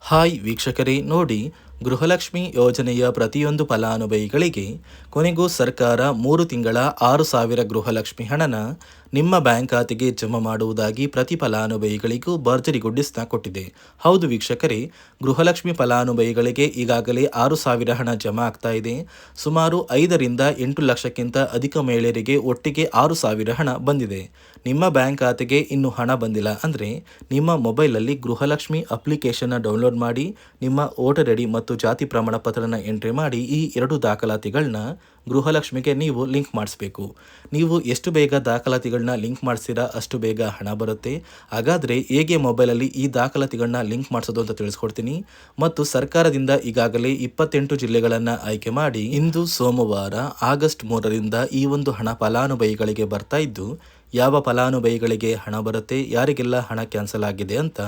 Hi ವೀಕ್ಷಕರೇ, ನೋಡಿ, ಗೃಹಲಕ್ಷ್ಮಿ ಯೋಜನೆಯ ಪ್ರತಿಯೊಂದು ಫಲಾನುಭವಿಗಳಿಗೆ ಕೊನೆಗೂ ಸರ್ಕಾರ 3 ತಿಂಗಳ 6,000 ಗೃಹಲಕ್ಷ್ಮಿ ಹಣನ ನಿಮ್ಮ ಬ್ಯಾಂಕ್ ಖಾತೆಗೆ ಜಮಾ ಮಾಡುವುದಾಗಿ ಪ್ರತಿ ಫಲಾನುಭವಿಗಳಿಗೂ ಭರ್ಜರಿ ಗುಡ್ಡಿಸ್ನ ಕೊಟ್ಟಿದೆ. ಹೌದು ವೀಕ್ಷಕರೇ, ಗೃಹಲಕ್ಷ್ಮಿ ಫಲಾನುಭವಿಗಳಿಗೆ ಈಗಾಗಲೇ 6,000 ಹಣ ಜಮಾ ಆಗ್ತಾ ಇದೆ. ಸುಮಾರು 5ರಿಂದ 8 ಲಕ್ಷಕ್ಕಿಂತ ಅಧಿಕ ಮಹಿಳೆಯರಿಗೆ ಒಟ್ಟಿಗೆ 6,000 ಹಣ ಬಂದಿದೆ. ನಿಮ್ಮ ಬ್ಯಾಂಕ್ ಖಾತೆಗೆ ಇನ್ನೂ ಹಣ ಬಂದಿಲ್ಲ ಅಂದರೆ ನಿಮ್ಮ ಮೊಬೈಲಲ್ಲಿ ಗೃಹಲಕ್ಷ್ಮಿ ಅಪ್ಲಿಕೇಶನ್ನ ಡೌನ್ಲೋಡ್ ಮಾಡಿ ನಿಮ್ಮ ವೋಟರ್ ಐಡಿ ಮತ್ತು ಜಾತಿ ಪ್ರಮಾಣ ಪತ್ರನ ಎಂಟ್ರಿ ಮಾಡಿ ಈ 2 ದಾಖಲಾತಿಗಳನ್ನ ಗೃಹಲಕ್ಷ್ಮಿಗೆ ನೀವು ಲಿಂಕ್ ಮಾಡಿಸ್ಬೇಕು. ನೀವು ಎಷ್ಟು ಬೇಗ ದಾಖಲಾತಿಗಳನ್ನ ಲಿಂಕ್ ಮಾಡಿಸ್ತೀರಾ ಅಷ್ಟು ಬೇಗ ಹಣ ಬರುತ್ತೆ. ಹಾಗಾದರೆ ಹೇಗೆ ಮೊಬೈಲಲ್ಲಿ ಈ ದಾಖಲಾತಿಗಳನ್ನ ಲಿಂಕ್ ಮಾಡಿಸೋದು ಅಂತ ತಿಳಿಸ್ಕೊಡ್ತೀನಿ. ಮತ್ತು ಸರ್ಕಾರದಿಂದ ಈಗಾಗಲೇ 28 ಜಿಲ್ಲೆಗಳನ್ನು ಆಯ್ಕೆ ಮಾಡಿ ಇಂದು ಸೋಮವಾರ ಆಗಸ್ಟ್ 3ರಿಂದ ಈ ಒಂದು ಹಣ ಫಲಾನುಭವಿಗಳಿಗೆ ಬರ್ತಾ ಇದ್ದು, ಯಾವ ಫಲಾನುಭವಿಗಳಿಗೆ ಹಣ ಬರುತ್ತೆ, ಯಾರಿಗೆಲ್ಲ ಹಣ ಕ್ಯಾನ್ಸಲ್ ಆಗಿದೆ ಅಂತ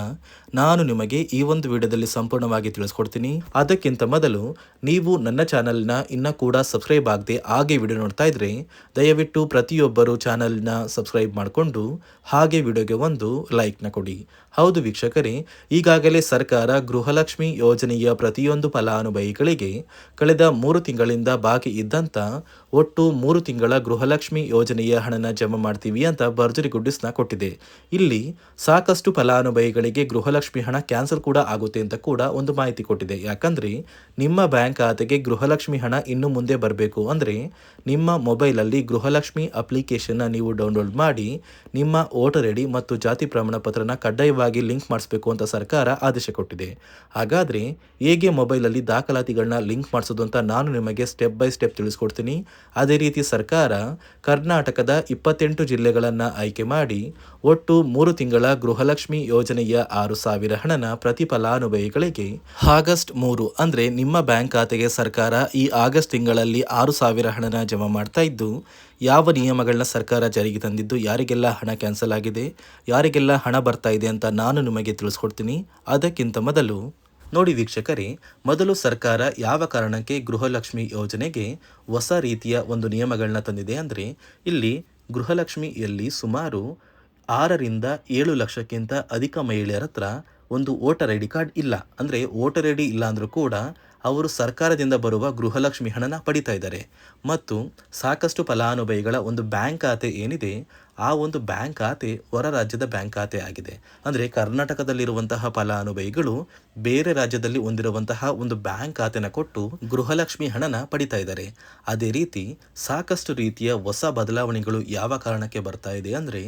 ನಾನು ನಿಮಗೆ ಈ ಒಂದು ವಿಡಿಯೋದಲ್ಲಿ ಸಂಪೂರ್ಣವಾಗಿ ತಿಳಿಸ್ಕೊಡ್ತೀನಿ. ಅದಕ್ಕಿಂತ ಮೊದಲು ನೀವು ನನ್ನ ಚಾನಲ್ನ ಇನ್ನೂ ಕೂಡ ಸಬ್ಸ್ಕ್ರೈಬ್ ಆಗದೆ ಹಾಗೆ ವಿಡಿಯೋ ನೋಡ್ತಾ ಇದ್ರೆ ದಯವಿಟ್ಟು ಪ್ರತಿಯೊಬ್ಬರು ಚಾನಲ್ನ ಸಬ್ಸ್ಕ್ರೈಬ್ ಮಾಡಿಕೊಂಡು ಹಾಗೆ ವಿಡಿಯೋಗೆ ಒಂದು ಲೈಕ್ನ ಕೊಡಿ. ಹೌದು ವೀಕ್ಷಕರೇ, ಈಗಾಗಲೇ ಸರ್ಕಾರ ಗೃಹಲಕ್ಷ್ಮಿ ಯೋಜನೆಯ ಪ್ರತಿಯೊಂದು ಫಲಾನುಭವಿಗಳಿಗೆ ಕಳೆದ 3 ತಿಂಗಳಿಂದ ಬಾಕಿ ಇದ್ದಂಥ ಒಟ್ಟು 3 ತಿಂಗಳ ಗೃಹಲಕ್ಷ್ಮಿ ಯೋಜನೆಯ ಹಣನ ಜಮಾ ಮಾಡ್ತೀವಿ ಅಂತ ಭರ್ಜರಿ ಗುಡ್ಡಿಸ್ನ ಕೊಟ್ಟಿದೆ. ಇಲ್ಲಿ ಸಾಕಷ್ಟು ಫಲಾನುಭವಿಗಳಿಗೆ ಗೃಹಲಕ್ಷ್ಮಿ ಹಣ ಕ್ಯಾನ್ಸಲ್ ಕೂಡ ಆಗುತ್ತೆ ಅಂತ ಕೂಡ ಒಂದು ಮಾಹಿತಿ ಕೊಟ್ಟಿದೆ. ಯಾಕಂದರೆ ನಿಮ್ಮ ಬ್ಯಾಂಕ್ ಖಾತೆಗೆ ಗೃಹಲಕ್ಷ್ಮಿ ಹಣ ಇನ್ನು ಮುಂದೆ ಬರಬೇಕು ಅಂದರೆ ನಿಮ್ಮ ಮೊಬೈಲಲ್ಲಿ ಗೃಹಲಕ್ಷ್ಮಿ ಅಪ್ಲಿಕೇಶನ್ನ ನೀವು ಡೌನ್ಲೋಡ್ ಮಾಡಿ ನಿಮ್ಮ ವೋಟರ್ ಐಡಿ ಮತ್ತು ಜಾತಿ ಪ್ರಮಾಣ ಪತ್ರನ ಕಡ್ಡಾಯವಾಗಿ ಲಿಂಕ್ ಮಾಡಿಸಬೇಕು ಅಂತ ಸರ್ಕಾರ ಆದೇಶ ಕೊಟ್ಟಿದೆ. ಹಾಗಾದರೆ ಹೇಗೆ ಮೊಬೈಲಲ್ಲಿ ದಾಖಲಾತಿಗಳನ್ನ ಲಿಂಕ್ ಮಾಡಿಸೋದು ಅಂತ ನಾನು ನಿಮಗೆ ಸ್ಟೆಪ್ ಬೈ ಸ್ಟೆಪ್ ತಿಳಿಸ್ಕೊಡ್ತೀನಿ. ಅದೇ ರೀತಿ ಸರ್ಕಾರ ಕರ್ನಾಟಕದ 28 ಜಿಲ್ಲೆಗಳನ್ನು ಆಯ್ಕೆ ಮಾಡಿ ಒಟ್ಟು 3 ತಿಂಗಳ ಗೃಹಲಕ್ಷ್ಮಿ ಯೋಜನೆಯ 6,000 ಹಣನ ಪ್ರತಿ ಫಲಾನುಭವಿಗಳಿಗೆ ಆಗಸ್ಟ್ 3 ಅಂದರೆ ನಿಮ್ಮ ಬ್ಯಾಂಕ್ ಖಾತೆಗೆ ಸರ್ಕಾರ ಈ ಆಗಸ್ಟ್ ತಿಂಗಳಲ್ಲಿ 6,000 ಹಣನ ಜಮಾ ಮಾಡ್ತಾ ಇದ್ದು, ಯಾವ ನಿಯಮಗಳನ್ನ ಸರ್ಕಾರ ಜಾರಿಗೆ ತಂದಿದ್ದು, ಯಾರಿಗೆಲ್ಲ ಹಣ ಕ್ಯಾನ್ಸಲ್ ಆಗಿದೆ, ಯಾರಿಗೆಲ್ಲ ಹಣ ಬರ್ತಾ ಇದೆ ಅಂತ ನಾನು ನಿಮಗೆ ತಿಳಿಸ್ಕೊಡ್ತೀನಿ. ಅದಕ್ಕಿಂತ ಮೊದಲು ನೋಡಿ ವೀಕ್ಷಕರೇ, ಮೊದಲು ಸರ್ಕಾರ ಯಾವ ಕಾರಣಕ್ಕೆ ಗೃಹಲಕ್ಷ್ಮಿ ಯೋಜನೆಗೆ ಹೊಸ ರೀತಿಯ ಒಂದು ನಿಯಮಗಳನ್ನ ತಂದಿದೆ ಅಂದರೆ, ಇಲ್ಲಿ ಗೃಹಲಕ್ಷ್ಮಿಯಲ್ಲಿ ಸುಮಾರು 6ರಿಂದ 7 ಲಕ್ಷಕ್ಕಿಂತ ಅಧಿಕ ಮಹಿಳೆಯರ ಹತ್ರ ಒಂದು ವೋಟರ್ ಐ ಡಿ ಕಾರ್ಡ್ ಇಲ್ಲ. ಅಂದರೆ ವೋಟರ್ ಐ ಡಿ ಇಲ್ಲ ಅಂದರೂ ಕೂಡ ಅವರು ಸರ್ಕಾರದಿಂದ ಬರುವ ಗೃಹಲಕ್ಷ್ಮಿ ಹಣನ ಪಡಿತಾ ಇದ್ದಾರೆ. ಮತ್ತು ಸಾಕಷ್ಟು ಫಲಾನುಭವಿಗಳ ಒಂದು ಬ್ಯಾಂಕ್ ಖಾತೆ ಏನಿದೆ, ಆ ಒಂದು ಬ್ಯಾಂಕ್ ಖಾತೆ ಹೊರ ರಾಜ್ಯದ ಬ್ಯಾಂಕ್ ಖಾತೆ ಆಗಿದೆ. ಅಂದರೆ ಕರ್ನಾಟಕದಲ್ಲಿರುವಂತಹ ಫಲಾನುಭವಿಗಳು ಬೇರೆ ರಾಜ್ಯದಲ್ಲಿ ಹೊಂದಿರುವಂತಹ ಒಂದು ಬ್ಯಾಂಕ್ ಖಾತೆನ ಕೊಟ್ಟು ಗೃಹಲಕ್ಷ್ಮಿ ಹಣನ ಪಡಿತಾ ಇದ್ದಾರೆ. ಅದೇ ರೀತಿ ಸಾಕಷ್ಟು ರೀತಿಯ ಹೊಸ ಬದಲಾವಣೆಗಳು ಯಾವ ಕಾರಣಕ್ಕೆ ಬರ್ತಾ ಇದೆ ಅಂದರೆ,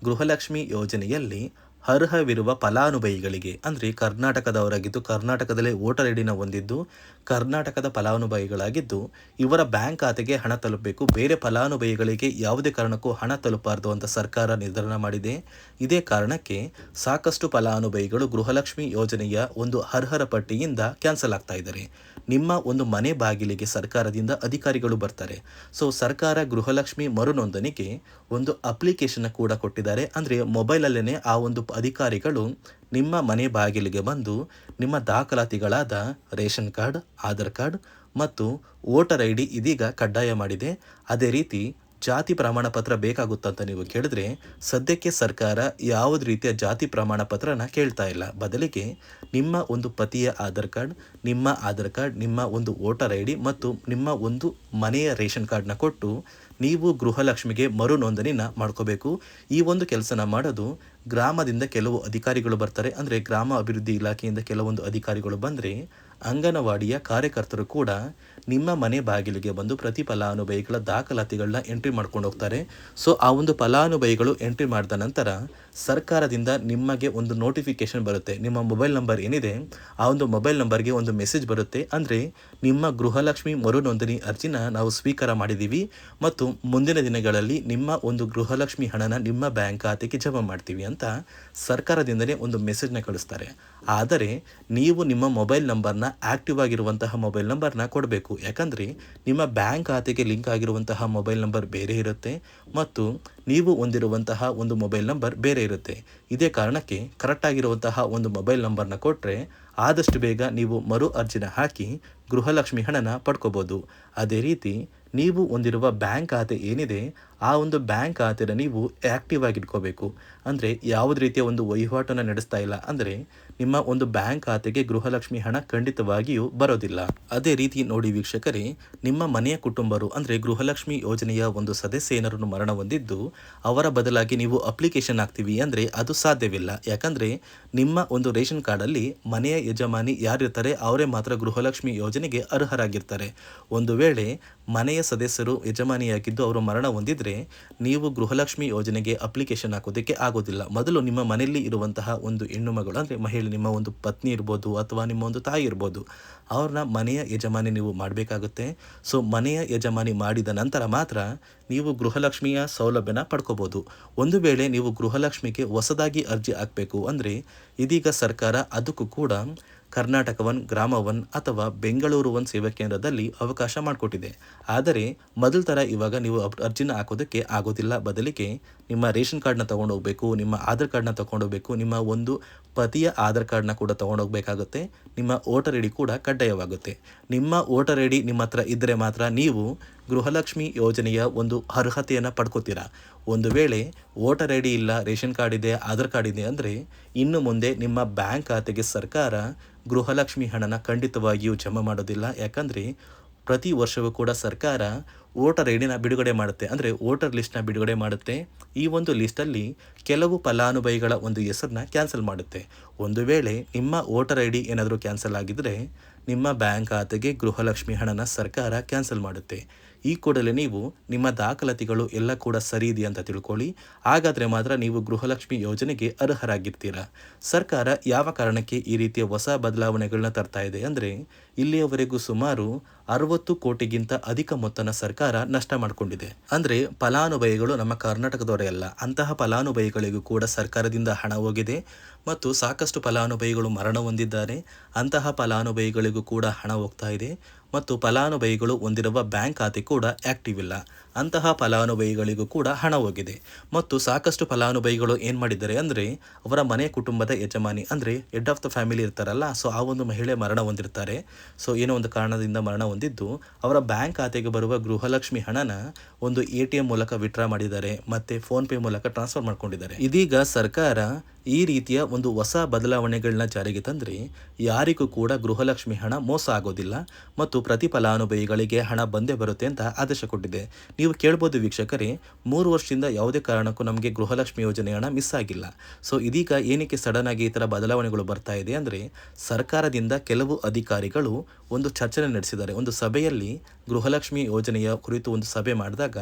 ಗೃಹಲಕ್ಷ್ಮಿ ಯೋಜನೆಯಲ್ಲಿ ಅರ್ಹವಿರುವ ಫಲಾನುಭವಿಗಳಿಗೆ ಅಂದರೆ ಕರ್ನಾಟಕದವರಾಗಿದ್ದು ಕರ್ನಾಟಕದಲ್ಲೇ ವೋಟರ್ ಐ ಡಿನ ಹೊಂದಿದ್ದು ಕರ್ನಾಟಕದ ಫಲಾನುಭವಿಗಳಾಗಿದ್ದು ಇವರ ಬ್ಯಾಂಕ್ ಖಾತೆಗೆ ಹಣ ತಲುಪಬೇಕು. ಬೇರೆ ಫಲಾನುಭವಿಗಳಿಗೆ ಯಾವುದೇ ಕಾರಣಕ್ಕೂ ಹಣ ತಲುಪಬಾರದು ಅಂತ ಸರ್ಕಾರ ನಿರ್ಧಾರ ಮಾಡಿದೆ. ಇದೇ ಕಾರಣಕ್ಕೆ ಸಾಕಷ್ಟು ಫಲಾನುಭವಿಗಳು ಗೃಹಲಕ್ಷ್ಮಿ ಯೋಜನೆಯ ಒಂದು ಅರ್ಹರ ಪಟ್ಟಿಯಿಂದ ಕ್ಯಾನ್ಸಲ್ ಆಗ್ತಾ ಇದ್ದಾರೆ. ನಿಮ್ಮ ಒಂದು ಮನೆ ಬಾಗಿಲಿಗೆ ಸರ್ಕಾರದಿಂದ ಅಧಿಕಾರಿಗಳು ಬರ್ತಾರೆ. ಸೊ ಸರ್ಕಾರ ಗೃಹಲಕ್ಷ್ಮಿ ಮರುನೋಂದಣಿಗೆ ಒಂದು ಅಪ್ಲಿಕೇಶನ್ ಕೂಡ ಕೊಟ್ಟಿದ್ದಾರೆ. ಅಂದರೆ ಮೊಬೈಲಲ್ಲೇ ಆ ಒಂದು ಅಧಿಕಾರಿಗಳು ನಿಮ್ಮ ಮನೆ ಬಾಗಿಲಿಗೆ ಬಂದು ನಿಮ್ಮ ದಾಖಲಾತಿಗಳಾದ ರೇಷನ್ ಕಾರ್ಡ್, ಆಧಾರ್ ಕಾರ್ಡ್ ಮತ್ತು ವೋಟರ್ ಐ ಡಿ ಇದೀಗ ಕಡ್ಡಾಯ ಮಾಡಿದೆ. ಅದೇ ರೀತಿ ಜಾತಿ ಪ್ರಮಾಣ ಪತ್ರ ಬೇಕಾಗುತ್ತಂತ ನೀವು ಕೇಳಿದ್ರೆ ಸದ್ಯಕ್ಕೆ ಸರ್ಕಾರ ಯಾವುದೇ ರೀತಿಯ ಜಾತಿ ಪ್ರಮಾಣ ಪತ್ರನ ಕೇಳ್ತಾ ಇಲ್ಲ. ಬದಲಿಗೆ ನಿಮ್ಮ ಒಂದು ಪತಿಯ ಆಧಾರ್ ಕಾರ್ಡ್, ನಿಮ್ಮ ಒಂದು ವೋಟರ್ ಐ ಡಿ ಮತ್ತು ನಿಮ್ಮ ಒಂದು ಮನೆಯ ರೇಷನ್ ಕಾರ್ಡ್ನ ಕೊಟ್ಟು ನೀವು ಗೃಹಲಕ್ಷ್ಮಿಗೆ ಮರು ನೋಂದಣಿನ ಮಾಡ್ಕೋಬೇಕು. ಈ ಒಂದು ಕೆಲಸನ ಮಾಡೋದು ಗ್ರಾಮದಿಂದ ಕೆಲವು ಅಧಿಕಾರಿಗಳು ಬರ್ತಾರೆ. ಅಂದರೆ ಗ್ರಾಮ ಅಭಿವೃದ್ಧಿ ಇಲಾಖೆಯಿಂದ ಕೆಲವೊಂದು ಅಧಿಕಾರಿಗಳು ಬಂದರೆ ಅಂಗನವಾಡಿಯ ಕಾರ್ಯಕರ್ತರು ಕೂಡ ನಿಮ್ಮ ಮನೆ ಬಾಗಿಲಿಗೆ ಬಂದು ಪ್ರತಿ ಫಲಾನುಭವಿಗಳ ದಾಖಲಾತಿಗಳನ್ನ ಎಂಟ್ರಿ ಮಾಡ್ಕೊಂಡು ಹೋಗ್ತಾರೆ. ಸೊ ಆ ಒಂದು ಫಲಾನುಭವಿಗಳು ಎಂಟ್ರಿ ಮಾಡಿದ ನಂತರ ಸರ್ಕಾರದಿಂದ ನಿಮಗೆ ಒಂದು ನೋಟಿಫಿಕೇಶನ್ ಬರುತ್ತೆ. ನಿಮ್ಮ ಮೊಬೈಲ್ ನಂಬರ್ ಏನಿದೆ ಆ ಒಂದು ಮೊಬೈಲ್ ನಂಬರ್ಗೆ ಒಂದು ಮೆಸೇಜ್ ಬರುತ್ತೆ. ಅಂದರೆ ನಿಮ್ಮ ಗೃಹಲಕ್ಷ್ಮಿ ಮರು ನೋಂದಣಿ ಅರ್ಜಿನ ನಾವು ಸ್ವೀಕಾರ ಮಾಡಿದ್ದೀವಿ ಮತ್ತು ಮುಂದಿನ ದಿನಗಳಲ್ಲಿ ನಿಮ್ಮ ಒಂದು ಗೃಹಲಕ್ಷ್ಮಿ ಹಣನ ನಿಮ್ಮ ಬ್ಯಾಂಕ್ ಖಾತೆಗೆ ಜಮಾ ಮಾಡ್ತೀವಿ ಅಂತ ಸರ್ಕಾರದಿಂದಲೇ ಒಂದು ಮೆಸೇಜ್ನ ಕಳಿಸ್ತಾರೆ. ಆದರೆ ನೀವು ನಿಮ್ಮ ಮೊಬೈಲ್ ನಂಬರ್ನ ಆಕ್ಟಿವ್ ಆಗಿರುವಂತಹ ಮೊಬೈಲ್ ನಂಬರ್ನ ಕೊಡಬೇಕು. ಯಾಕಂದರೆ ನಿಮ್ಮ ಬ್ಯಾಂಕ್ ಖಾತೆಗೆ ಲಿಂಕ್ ಆಗಿರುವಂತಹ ಮೊಬೈಲ್ ನಂಬರ್ ಬೇರೆ ಇರುತ್ತೆ ಮತ್ತು ನೀವು ಹೊಂದಿರುವಂತಹ ಒಂದು ಮೊಬೈಲ್ ನಂಬರ್ ಬೇರೆ ಇರುತ್ತೆ. ಇದೇ ಕಾರಣಕ್ಕೆ ಕರೆಕ್ಟಾಗಿರುವಂತಹ ಒಂದು ಮೊಬೈಲ್ ನಂಬರ್ನ ಕೊಟ್ಟರೆ ಆದಷ್ಟು ಬೇಗ ನೀವು ಮರು ಅರ್ಜಿನ ಹಾಕಿ ಗೃಹಲಕ್ಷ್ಮಿ ಹಣನ ಪಡ್ಕೋಬೋದು. ಅದೇ ರೀತಿ ನೀವು ಹೊಂದಿರುವ ಬ್ಯಾಂಕ್ ಖಾತೆ ಏನಿದೆ ಆ ಒಂದು ಬ್ಯಾಂಕ್ ಖಾತೆನ ನೀವು ಆ್ಯಕ್ಟಿವ್ ಆಗಿ ಇಟ್ಕೋಬೇಕು. ಅಂದರೆ ಯಾವುದೇ ರೀತಿಯ ಒಂದು ವಹಿವಾಟನ್ನು ನಡೆಸ್ತಾ ಇಲ್ಲ ಅಂದರೆ ನಿಮ್ಮ ಒಂದು ಬ್ಯಾಂಕ್ ಖಾತೆಗೆ ಗೃಹಲಕ್ಷ್ಮಿ ಹಣ ಖಂಡಿತವಾಗಿಯೂ ಬರೋದಿಲ್ಲ. ಅದೇ ರೀತಿ ನೋಡಿ ವೀಕ್ಷಕರೇ, ನಿಮ್ಮ ಮನೆಯ ಕುಟುಂಬರು ಅಂದರೆ ಗೃಹಲಕ್ಷ್ಮಿ ಯೋಜನೆಯ ಒಂದು ಸದಸ್ಯ ಏನಾರನ್ನು ಮರಣ ಹೊಂದಿದ್ದು ಅವರ ಬದಲಾಗಿ ನೀವು ಅಪ್ಲಿಕೇಶನ್ ಹಾಕ್ತೀವಿ ಅಂದರೆ ಅದು ಸಾಧ್ಯವಿಲ್ಲ. ಯಾಕಂದರೆ ನಿಮ್ಮ ಒಂದು ರೇಷನ್ ಕಾರ್ಡಲ್ಲಿ ಮನೆಯ ಯಜಮಾನಿ ಯಾರಿರ್ತಾರೆ ಅವರೇ ಮಾತ್ರ ಗೃಹಲಕ್ಷ್ಮಿ ಯೋಜನೆಗೆ ಅರ್ಹರಾಗಿರ್ತಾರೆ. ಒಂದು ವೇಳೆ ಮನೆಯ ಸದಸ್ಯರು ಯಜಮಾನಿಯಾಗಿದ್ದು ಅವರು ಮರಣ ಹೊಂದಿದ್ರೆ ನೀವು ಗೃಹಲಕ್ಷ್ಮಿ ಯೋಜನೆಗೆ ಅಪ್ಲಿಕೇಶನ್ ಹಾಕೋದಕ್ಕೆ ಆಗೋದಿಲ್ಲ. ಮೊದಲು ನಿಮ್ಮ ಮನೆಯಲ್ಲಿ ಇರುವಂತಹ ಒಂದು ಹೆಣ್ಣು ಮಗಳು ಅಂದರೆ ಮಹಿಳೆ, ನಿಮ್ಮ ಒಂದು ಪತ್ನಿ ಇರ್ಬೋದು ಅಥವಾ ನಿಮ್ಮ ಒಂದು ತಾಯಿ ಇರ್ಬೋದು, ಅವ್ರನ್ನ ಮನೆಯ ಯಜಮಾನಿ ನೀವು ಮಾಡಬೇಕಾಗುತ್ತೆ. ಸೊ ಮನೆಯ ಯಜಮಾನಿ ಮಾಡಿದ ನಂತರ ಮಾತ್ರ ನೀವು ಗೃಹಲಕ್ಷ್ಮಿಯ ಸೌಲಭ್ಯನ ಪಡ್ಕೋಬೋದು. ಒಂದು ವೇಳೆ ನೀವು ಗೃಹಲಕ್ಷ್ಮಿಗೆ ಹೊಸದಾಗಿ ಅರ್ಜಿ ಹಾಕಬೇಕು ಅಂದರೆ ಇದೀಗ ಸರ್ಕಾರ ಅದಕ್ಕೂ ಕೂಡ ಕರ್ನಾಟಕ ಒನ್, ಗ್ರಾಮ ಒನ್ ಅಥವಾ ಬೆಂಗಳೂರು ಒನ್ ಸೇವಾ ಕೇಂದ್ರದಲ್ಲಿ ಅವಕಾಶ ಮಾಡಿಕೊಟ್ಟಿದೆ. ಆದರೆ ಮೊದಲ ಥರ ಇವಾಗ ನೀವು ಅರ್ಜಿನ ಹಾಕೋದಕ್ಕೆ ಆಗೋದಿಲ್ಲ. ಬದಲಿಗೆ ನಿಮ್ಮ ರೇಷನ್ ಕಾರ್ಡ್ನ ತೊಗೊಂಡೋಗ್ಬೇಕು, ನಿಮ್ಮ ಆಧಾರ್ ಕಾರ್ಡ್ನ ತೊಗೊಂಡೋಗ್ಬೇಕು, ನಿಮ್ಮ ಒಂದು ಪತಿಯ ಆಧಾರ್ ಕಾರ್ಡ್ನ ಕೂಡ ತೊಗೊಂಡೋಗ್ಬೇಕಾಗುತ್ತೆ, ನಿಮ್ಮ ವೋಟರ್ ಐ ಡಿ ಕೂಡ ಕಡ್ಡಾಯವಾಗುತ್ತೆ. ನಿಮ್ಮ ವೋಟರ್ ಐ ಡಿ ನಿಮ್ಮ ಹತ್ರ ಇದ್ದರೆ ಮಾತ್ರ ನೀವು ಗೃಹಲಕ್ಷ್ಮಿ ಯೋಜನೆಯ ಒಂದು ಅರ್ಹತೆಯನ್ನು ಪಡ್ಕೋತೀರಾ. ಒಂದು ವೇಳೆ ವೋಟರ್ ಐ ಡಿ ಇಲ್ಲ, ರೇಷನ್ ಕಾರ್ಡ್ ಇದೆ, ಆಧಾರ್ ಕಾರ್ಡ್ ಇದೆ ಅಂದರೆ ಇನ್ನು ಮುಂದೆ ನಿಮ್ಮ ಬ್ಯಾಂಕ್ ಖಾತೆಗೆ ಸರ್ಕಾರ ಗೃಹಲಕ್ಷ್ಮಿ ಹಣನ ಖಂಡಿತವಾಗಿಯೂ ಜಮಾ ಮಾಡೋದಿಲ್ಲ. ಯಾಕಂದರೆ ಪ್ರತಿ ವರ್ಷವೂ ಕೂಡ ಸರ್ಕಾರ ವೋಟರ್ ಐ ಡಿನ ಬಿಡುಗಡೆ ಮಾಡುತ್ತೆ, ಅಂದರೆ ವೋಟರ್ ಲಿಸ್ಟ್ನ ಬಿಡುಗಡೆ ಮಾಡುತ್ತೆ. ಈ ಒಂದು ಲಿಸ್ಟಲ್ಲಿ ಕೆಲವು ಫಲಾನುಭವಿಗಳ ಒಂದು ಹೆಸರನ್ನ ಕ್ಯಾನ್ಸಲ್ ಮಾಡುತ್ತೆ. ಒಂದು ವೇಳೆ ನಿಮ್ಮ ವೋಟರ್ ಐ ಡಿ ಏನಾದರೂ ಕ್ಯಾನ್ಸಲ್ ಆಗಿದ್ದರೆ ನಿಮ್ಮ ಬ್ಯಾಂಕ್ ಖಾತೆಗೆ ಗೃಹಲಕ್ಷ್ಮಿ ಹಣನ ಸರ್ಕಾರ ಕ್ಯಾನ್ಸಲ್ ಮಾಡುತ್ತೆ. ಈ ಕೂಡಲೇ ನೀವು ನಿಮ್ಮ ದಾಖಲಾತಿಗಳು ಎಲ್ಲ ಕೂಡ ಸರಿ ಇದೆ ಅಂತ ತಿಳ್ಕೊಳ್ಳಿ. ಹಾಗಾದರೆ ಮಾತ್ರ ನೀವು ಗೃಹಲಕ್ಷ್ಮಿ ಯೋಜನೆಗೆ ಅರ್ಹರಾಗಿರ್ತೀರಾ. ಸರ್ಕಾರ ಯಾವ ಕಾರಣಕ್ಕೆ ಈ ರೀತಿಯ ಹೊಸ ಬದಲಾವಣೆಗಳನ್ನ ತರ್ತಾ ಇದೆ ಅಂದರೆ ಇಲ್ಲಿಯವರೆಗೂ ಸುಮಾರು 60 ಕೋಟಿಗಿಂತ ಅಧಿಕ ಮೊತ್ತನ ಸರ್ಕಾರ ನಷ್ಟ ಮಾಡಿಕೊಂಡಿದೆ. ಅಂದರೆ ಫಲಾನುಭವಿಗಳು ನಮ್ಮ ಕರ್ನಾಟಕದವರೇ ಅಲ್ಲ, ಅಂತಹ ಫಲಾನುಭವಿಗಳಿಗೂ ಕೂಡ ಸರ್ಕಾರದಿಂದ ಹಣ ಹೋಗಿದೆ ಮತ್ತು ಸಾಕಷ್ಟು ಫಲಾನುಭವಿಗಳು ಮರಣ ಹೊಂದಿದ್ದಾರೆ. ಅಂತಹ ಫಲಾನುಭವಿಗಳಿಗೂ ಕೂಡ ಹಣ ಹೋಗ್ತಾ ಇದೆ ಮತ್ತು ಫಲಾನುಭವಿಗಳು ಹೊಂದಿರುವ ಬ್ಯಾಂಕ್ ಖಾತೆ ಕೂಡ ಆ್ಯಕ್ಟಿವ್ ಇಲ್ಲ. ಅಂತಹ ಫಲಾನುಭವಿಗಳಿಗೂ ಕೂಡ ಹಣ ಹೋಗಿದೆ ಮತ್ತು ಸಾಕಷ್ಟು ಫಲಾನುಭವಿಗಳು ಏನು ಮಾಡಿದ್ದಾರೆ ಅಂದರೆ ಅವರ ಮನೆ ಕುಟುಂಬದ ಯಜಮಾನಿ ಅಂದರೆ ಹೆಡ್ ಆಫ್ ದ ಫ್ಯಾಮಿಲಿ ಇರ್ತಾರಲ್ಲ, ಸೊ ಆ ಒಂದು ಮಹಿಳೆ ಮರಣ ಹೊಂದಿರ್ತಾರೆ. ಸೊ ಏನೋ ಒಂದು ಕಾರಣದಿಂದ ಮರಣ ಹೊಂದಿದ್ದು ಅವರ ಬ್ಯಾಂಕ್ ಖಾತೆಗೆ ಬರುವ ಗೃಹಲಕ್ಷ್ಮಿ ಹಣನ ಒಂದು ATM ಮೂಲಕ ವಿತ್ಡ್ರಾ ಮಾಡಿದ್ದಾರೆ ಮತ್ತು ಫೋನ್ಪೇ ಮೂಲಕ ಟ್ರಾನ್ಸ್ಫರ್ ಮಾಡ್ಕೊಂಡಿದ್ದಾರೆ. ಇದೀಗ ಸರ್ಕಾರ ಈ ರೀತಿಯ ಒಂದು ಹೊಸ ಬದಲಾವಣೆಗಳನ್ನ ಜಾರಿಗೆ ತಂದರೆ ಯಾರಿಗೂ ಕೂಡ ಗೃಹಲಕ್ಷ್ಮಿ ಹಣ ಮೋಸ ಆಗೋದಿಲ್ಲ ಮತ್ತು ಪ್ರತಿ ಫಲಾನುಭವಿಗಳಿಗೆ ಹಣ ಬಂದೇ ಬರುತ್ತೆ ಅಂತ ಆದೇಶ ಕೊಟ್ಟಿದೆ. ನೀವು ಕೇಳ್ಬೋದು ವೀಕ್ಷಕರೇ, 3 ವರ್ಷದಿಂದ ಯಾವುದೇ ಕಾರಣಕ್ಕೂ ನಮಗೆ ಗೃಹಲಕ್ಷ್ಮಿ ಯೋಜನೆ ಹಣ ಮಿಸ್ ಆಗಿಲ್ಲ. ಸೊ ಇದೀಗ ಏನಕ್ಕೆ ಸಡನ್ ಆಗಿ ಈ ಥರ ಬದಲಾವಣೆಗಳು ಬರ್ತಾ ಇದೆ ಅಂದರೆ ಸರ್ಕಾರದಿಂದ ಕೆಲವು ಅಧಿಕಾರಿಗಳು ಒಂದು ಚರ್ಚೆ ನಡೆಸಿದ್ದಾರೆ. ಒಂದು ಸಭೆಯಲ್ಲಿ ಗೃಹಲಕ್ಷ್ಮಿ ಯೋಜನೆಯ ಕುರಿತು ಒಂದು ಸಭೆ ಮಾಡಿದಾಗ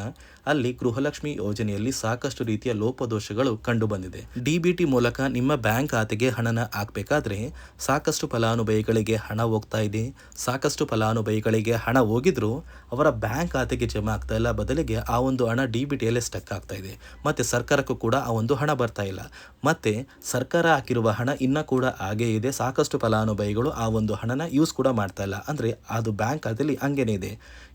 ಅಲ್ಲಿ ಗೃಹಲಕ್ಷ್ಮಿ ಯೋಜನೆಯಲ್ಲಿ ಸಾಕಷ್ಟು ರೀತಿಯ ಲೋಪದೋಷಗಳು ಕಂಡು ಬಂದಿದೆ. DBT ಮೂಲಕ ನಿಮ್ಮ ಬ್ಯಾಂಕ್ ಖಾತೆಗೆ ಹಣನ ಹಾಕಬೇಕಾದ್ರೆ ಸಾಕಷ್ಟು ಫಲಾನುಭವಿಗಳಿಗೆ ಹಣ ಹೋಗ್ತಾ ಇದೆ. ಸಾಕಷ್ಟು ಫಲಾನುಭವಿಗಳಿಗೆ ಹಣ ಹೋಗಿದ್ರು ಅವರ ಬ್ಯಾಂಕ್ ಖಾತೆಗೆ ಜಮಾ ಆಗ್ತಾ ಇಲ್ಲ, ಬದಲಿಗೆ ಆ ಒಂದು ಹಣ DBTಯಲ್ಲೇ ಸ್ಟಕ್ ಆಗ್ತಾ ಇದೆ. ಮತ್ತು ಸರ್ಕಾರಕ್ಕೂ ಕೂಡ ಆ ಒಂದು ಹಣ ಬರ್ತಾ ಇಲ್ಲ. ಮತ್ತು ಸರ್ಕಾರ ಹಾಕಿರುವ ಹಣ ಇನ್ನೂ ಕೂಡ ಹಾಗೇ ಇದೆ. ಸಾಕಷ್ಟು ಫಲಾನುಭವಿಗಳು ಆ ಒಂದು ಹಣನ ಯೂಸ್ ಕೂಡ ಮಾಡ್ತಾ ಇಲ್ಲ, ಅಂದರೆ ಅದು ಬ್ಯಾಂಕ್ ಖಾತೆಯಲ್ಲಿ ಹಂಗೇನೆ ಇದೆ.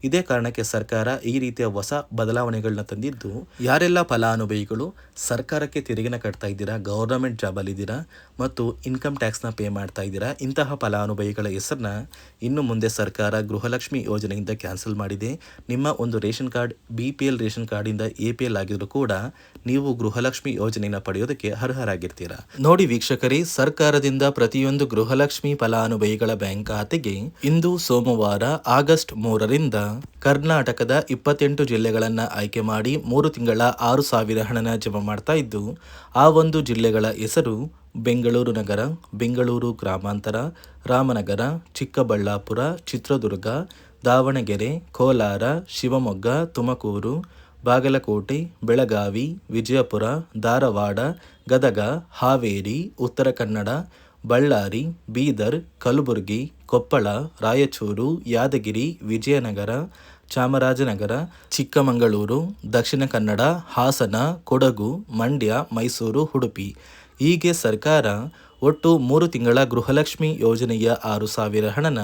ಇದೇ ಕಾರಣಕ್ಕೆ ಸರ್ಕಾರ ಈ ರೀತಿಯ ಹೊಸ ಬದಲಾವಣೆಗಳನ್ನ ತಂದಿದ್ದು, ಯಾರೆಲ್ಲ ಫಲಾನುಭವಿಗಳು ಸರ್ಕಾರಕ್ಕೆ ತೆರಿಗೆನ ಕಟ್ತಾ ಇದ್ದೀರಾ, ಗೌರ್ನಮೆಂಟ್ ಜಾಬಲ್ಲಿದ್ದೀರಾ ಮತ್ತು ಇನ್ಕಮ್ ಟ್ಯಾಕ್ಸ್ನ ಪೇ ಮಾಡ್ತಾ ಇದ್ದೀರಾ, ಇಂತಹ ಫಲಾನುಭವಿಗಳ ಹೆಸರನ್ನ ಇನ್ನು ಮುಂದೆ ಸರ್ಕಾರ ಗೃಹಲಕ್ಷ್ಮಿ ಯೋಜನೆಯಿಂದ ಕ್ಯಾನ್ಸಲ್ ಮಾಡಿದೆ. ನಿಮ್ಮ ಒಂದು ರೇಷನ್ ಕಾರ್ಡ್ BPL ರೇಷನ್ ಕಾರ್ಡಿಂದ APL ಆಗಿದ್ರು ಕೂಡ ನೀವು ಗೃಹಲಕ್ಷ್ಮಿ ಯೋಜನೆಯನ್ನು ಪಡೆಯೋದಕ್ಕೆ ಅರ್ಹರಾಗಿರ್ತೀರಾ. ನೋಡಿ ವೀಕ್ಷಕರೇ, ಸರ್ಕಾರದಿಂದ ಪ್ರತಿಯೊಂದು ಗೃಹಲಕ್ಷ್ಮಿ ಫಲಾನುಭವಿಗಳ ಬ್ಯಾಂಕ್ ಖಾತೆಗೆ ಇಂದು ಸೋಮವಾರ ಆಗಸ್ಟ್ 3ರಿಂದ ಕರ್ನಾಟಕದ 28 ಜಿಲ್ಲೆಗಳನ್ನು ಆಯ್ಕೆ ಮಾಡಿ 3 ತಿಂಗಳ 6,000 ಹಣನ ಜಮಾ ಮಾಡ್ತಾ ಇದ್ದು, ಆ ಒಂದು ಜಿಲ್ಲೆಗಳ ಹೆಸರು ಬೆಂಗಳೂರು ನಗರ, ಬೆಂಗಳೂರು ಗ್ರಾಮಾಂತರ, ರಾಮನಗರ, ಚಿಕ್ಕಬಳ್ಳಾಪುರ, ಚಿತ್ರದುರ್ಗ, ದಾವಣಗೆರೆ, ಕೋಲಾರ, ಶಿವಮೊಗ್ಗ, ತುಮಕೂರು, ಬಾಗಲಕೋಟೆ, ಬೆಳಗಾವಿ, ವಿಜಯಪುರ, ಧಾರವಾಡ, ಗದಗ, ಹಾವೇರಿ, ಉತ್ತರ ಕನ್ನಡ, ಬಳ್ಳಾರಿ, ಬೀದರ್, ಕಲಬುರಗಿ, ಕೊಪ್ಪಳ, ರಾಯಚೂರು, ಯಾದಗಿರಿ, ವಿಜಯನಗರ, ಚಾಮರಾಜನಗರ, ಚಿಕ್ಕಮಗಳೂರು, ದಕ್ಷಿಣ ಕನ್ನಡ, ಹಾಸನ, ಕೊಡಗು, ಮಂಡ್ಯ, ಮೈಸೂರು, ಉಡುಪಿ ಹೀಗೆ ಸರ್ಕಾರ ಒಟ್ಟು 3 ತಿಂಗಳ ಗೃಹಲಕ್ಷ್ಮಿ ಯೋಜನೆಯ 6,000 ಹಣನ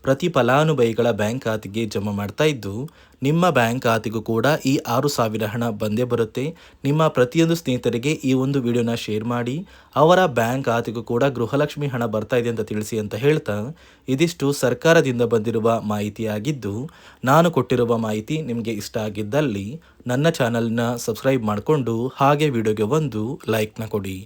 ಪ್ರತಿ ಫಲಾನುಭವಿಗಳ ಬ್ಯಾಂಕ್ ಖಾತೆಗೆ ಜಮಾ ಮಾಡ್ತಾ ಇದ್ದು, ನಿಮ್ಮ ಬ್ಯಾಂಕ್ ಖಾತೆಗೂ ಕೂಡ ಈ 6,000 ಹಣ ಬಂದೇ ಬರುತ್ತೆ. ನಿಮ್ಮ ಪ್ರತಿಯೊಂದು ಸ್ನೇಹಿತರಿಗೆ ಈ ಒಂದು ವಿಡಿಯೋನ ಶೇರ್ ಮಾಡಿ, ಅವರ ಬ್ಯಾಂಕ್ ಖಾತೆಗೂ ಕೂಡ ಗೃಹಲಕ್ಷ್ಮಿ ಹಣ ಬರ್ತಾ ಇದೆ ಅಂತ ತಿಳಿಸಿ ಅಂತ ಹೇಳ್ತಾ, ಇದಿಷ್ಟು ಸರ್ಕಾರದಿಂದ ಬಂದಿರುವ ಮಾಹಿತಿಯಾಗಿದ್ದು, ನಾನು ಕೊಟ್ಟಿರುವ ಮಾಹಿತಿ ನಿಮಗೆ ಇಷ್ಟ ಆಗಿದ್ದಲ್ಲಿ ನನ್ನ ಚಾನಲ್ನ ಸಬ್ಸ್ಕ್ರೈಬ್ ಮಾಡಿಕೊಂಡು ಹಾಗೆ ವಿಡಿಯೋಗೆ ಒಂದು ಲೈಕ್ನ ಕೊಡಿ.